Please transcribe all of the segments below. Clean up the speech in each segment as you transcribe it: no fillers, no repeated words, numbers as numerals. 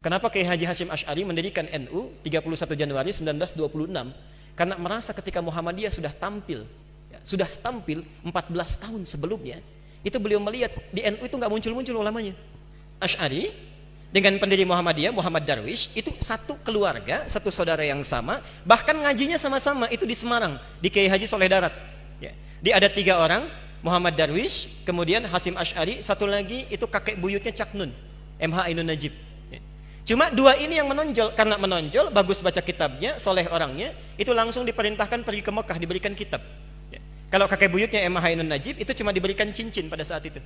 Kenapa Kiai Haji Hasyim Asy'ari mendirikan NU 31 Januari 1926? Karena merasa ketika Muhammadiyah sudah tampil 14 tahun sebelumnya, itu beliau melihat di NU itu nggak muncul-muncul ulamanya. Asy'ari dengan pendiri Muhammadiyah, Muhammad Darwish, itu satu keluarga, satu saudara yang sama, bahkan ngajinya sama-sama, itu di Semarang, di Kiai Haji Soleh Darat. Ya. Dia ada 3 orang, Muhammad Darwish, kemudian Hasyim Asy'ari, satu lagi itu kakek buyutnya Cak Nun, MH Ainun Najib. Ya. Cuma 2 ini yang menonjol, karena menonjol, bagus baca kitabnya, soleh orangnya, itu langsung diperintahkan pergi ke Mekah, diberikan kitab. Kalau kakek buyutnya MH Ainun Najib itu cuma diberikan cincin pada saat itu.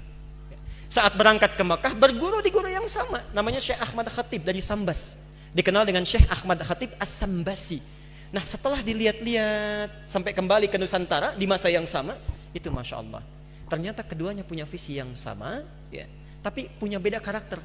Saat berangkat ke Mekah berguru di guru yang sama, namanya Syekh Ahmad Khatib dari Sambas, dikenal dengan Syekh Ahmad Khatib As-Sambasi. Nah setelah dilihat-lihat sampai kembali ke Nusantara di masa yang sama, itu Masya Allah, ternyata keduanya punya visi yang sama, ya, tapi punya beda karakter.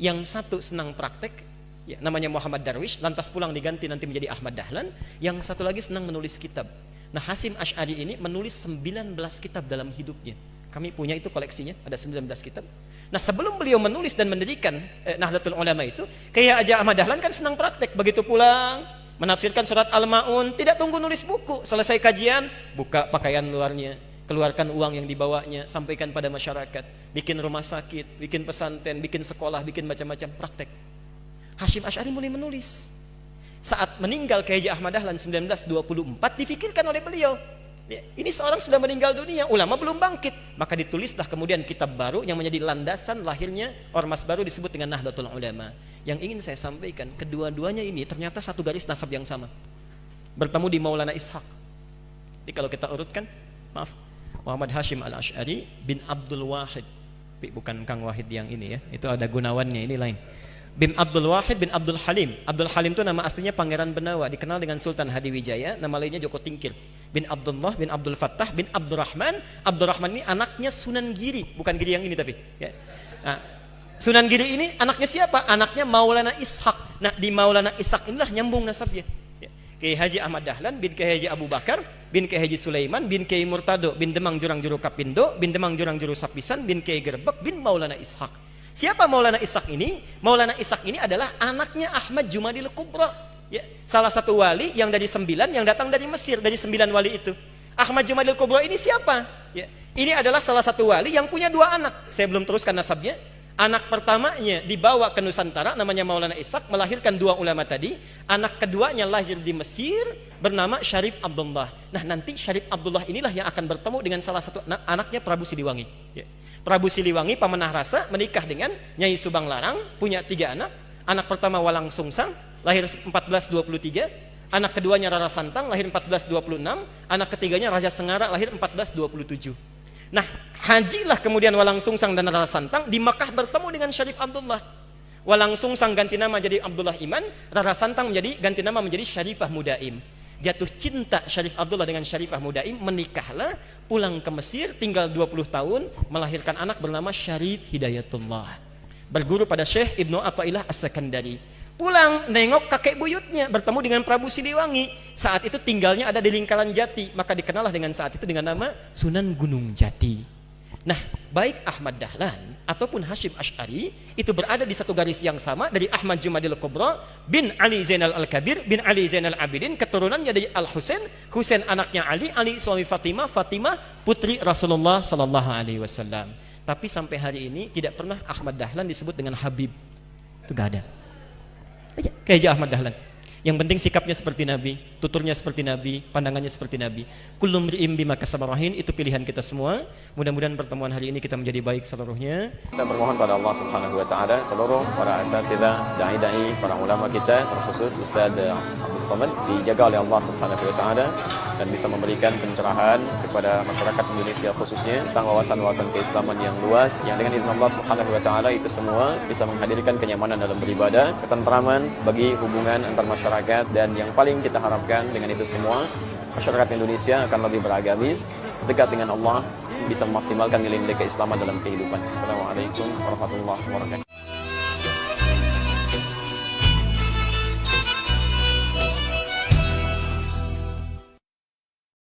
Yang satu senang praktek, ya, namanya Muhammad Darwish, lantas pulang diganti nanti menjadi Ahmad Dahlan. Yang satu lagi senang menulis kitab. Nah Hasyim Asy'ari ini menulis 19 kitab dalam hidupnya. Kami punya itu koleksinya, ada 19 kitab. Nah sebelum beliau menulis dan mendirikan Nahdlatul Ulama itu, kayak aja Ahmad Dahlan kan senang praktek. Begitu pulang, menafsirkan surat Al-Ma'un, tidak tunggu nulis buku. Selesai kajian, buka pakaian luarnya, keluarkan uang yang dibawanya, sampaikan pada masyarakat, bikin rumah sakit, bikin pesantren, bikin sekolah, bikin macam-macam praktek. Hasyim Asy'ari mulai menulis. Saat meninggal Kiai Haji Ahmad Dahlan 1924 difikirkan oleh beliau, ya, ini seorang sudah meninggal dunia, ulama belum bangkit, maka ditulislah kemudian kitab baru yang menjadi landasan lahirnya ormas baru disebut dengan Nahdlatul Ulama. Yang ingin saya sampaikan, kedua-duanya ini ternyata satu garis nasab yang sama, bertemu di Maulana Ishaq. Jadi kalau kita urutkan, maaf, Muhammad Hasyim Al-Asy'ari bin Abdul Wahid, bukan Kang Wahid yang ini ya, itu ada Gunawannya, ini lain. Bin Abdul Wahid bin Abdul Halim. Abdul Halim itu nama aslinya Pangeran Benawa, dikenal dengan Sultan Hadiwijaya, nama lainnya Joko Tingkir. Bin Abdullah bin Abdul Fattah bin Abdurrahman. Abdurrahman ini anaknya Sunan Giri, bukan Giri yang ini tapi. Ya. Nah, Sunan Giri ini anaknya siapa? Anaknya Maulana Ishaq. Nah di Maulana Ishaq inilah nyambung nasabnya. Ya. Kiai Haji Ahmad Dahlan bin Kiai Haji Abu Bakar bin Kiai Haji Sulaiman bin Kiai Murtado bin Demang Jurang Juru Kapindo bin Demang Jurang Juru Sapisan bin Kiai Gerbek bin Maulana Ishaq. Siapa Maulana Ishaq ini? Maulana Ishaq ini adalah anaknya Ahmad Jumadil Kubra, ya, salah satu wali yang dari 9 yang datang dari Mesir, dari 9 wali itu. Ahmad Jumadil Kubra ini siapa? Ya, ini adalah salah satu wali yang punya 2 anak. Saya belum teruskan nasabnya. Anak pertamanya dibawa ke Nusantara, namanya Maulana Ishaq, melahirkan 2 ulama tadi. Anak keduanya lahir di Mesir, bernama Syarif Abdullah. Nah nanti Syarif Abdullah inilah yang akan bertemu dengan salah satu anaknya Prabu Siliwangi. Ya. Prabu Siliwangi pemenah rasa menikah dengan Nyai Subang Larang, punya 3 anak. Anak pertama Walang Sungsang, lahir 1423. Anak keduanya Rara Santang, lahir 1426. Anak ketiganya Raja Sengara, lahir 1427. Nah, hajilah kemudian Walang Sungsang dan Rara Santang di Mekah bertemu dengan Syarif Abdullah. Walang Sungsang ganti nama jadi Abdullah Iman, Rara Santang ganti nama menjadi Syarifah Mudaim. Jatuh cinta Syarif Abdullah dengan Syarifah Mudaim, menikahlah, pulang ke Mesir, tinggal 20 tahun, melahirkan anak bernama Syarif Hidayatullah. Berguru pada Syekh Ibnu Athaillah As-Sakandari. Pulang, nengok kakek buyutnya, bertemu dengan Prabu Siliwangi. Saat itu tinggalnya ada di Lingkaran Jati, maka dikenallah dengan saat itu dengan nama Sunan Gunung Jati. Nah, baik Ahmad Dahlan ataupun Hasyim Asy'ari itu berada di satu garis yang sama dari Ahmad Jumadil Kubra bin Ali Zainal Al-Kabir bin Ali Zainal Abidin, keturunannya dari Al-Husain, Husain anaknya Ali, Ali suami Fatimah, Fatimah putri Rasulullah sallallahu alaihi wasallam. Tapi sampai hari ini tidak pernah Ahmad Dahlan disebut dengan Habib. Itu gak ada. Kayak Ahmad Dahlan. Yang penting sikapnya seperti Nabi, tuturnya seperti Nabi, pandangannya seperti Nabi. Kullu mri'in bima kasaba rahin, itu pilihan kita semua. Mudah-mudahan pertemuan hari ini kita menjadi baik seluruhnya. Kita bermohon pada Allah Subhanahu wa taala seluruh para asatidzah, dai-dai, para ulama kita, terkhusus Ustaz Abdul Somad, dijaga oleh Allah Subhanahu wa taala dan bisa memberikan pencerahan kepada masyarakat Indonesia khususnya tentang wawasan-wawasan keislaman yang luas yang dengan izin Allah Subhanahu wa taala itu semua bisa menghadirkan kenyamanan dalam beribadah, ketentraman bagi hubungan antar masyarakat. Dan yang paling kita harapkan dengan itu semua, masyarakat Indonesia akan lebih beragamis, dekat dengan Allah, bisa memaksimalkan nilai-nilai keislaman dalam kehidupan. Assalamualaikum warahmatullahi wabarakatuh.